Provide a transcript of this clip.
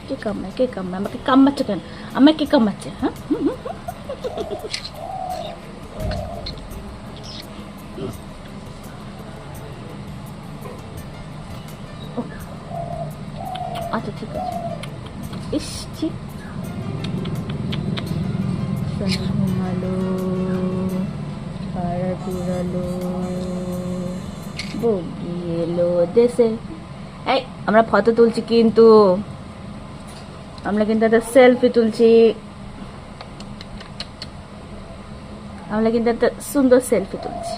কে কামড়ায়, কে কামড়ায়? আমাকে কামড়াচ্ছে কেন? আমাকে কে কামড়াচ্ছে? হ্যাঁ, আচ্ছা ঠিক আছে। ইস ঠিক ঘুমালো, পাড়া জুড়ালো, বগি এলো দেশে। এই আমরা ফটো তুলছি কিন্তু, আমরা কিন্তু একটা সেলফি তুলছি, আমরা কিন্তু একটা সুন্দর সেলফি তুলছি।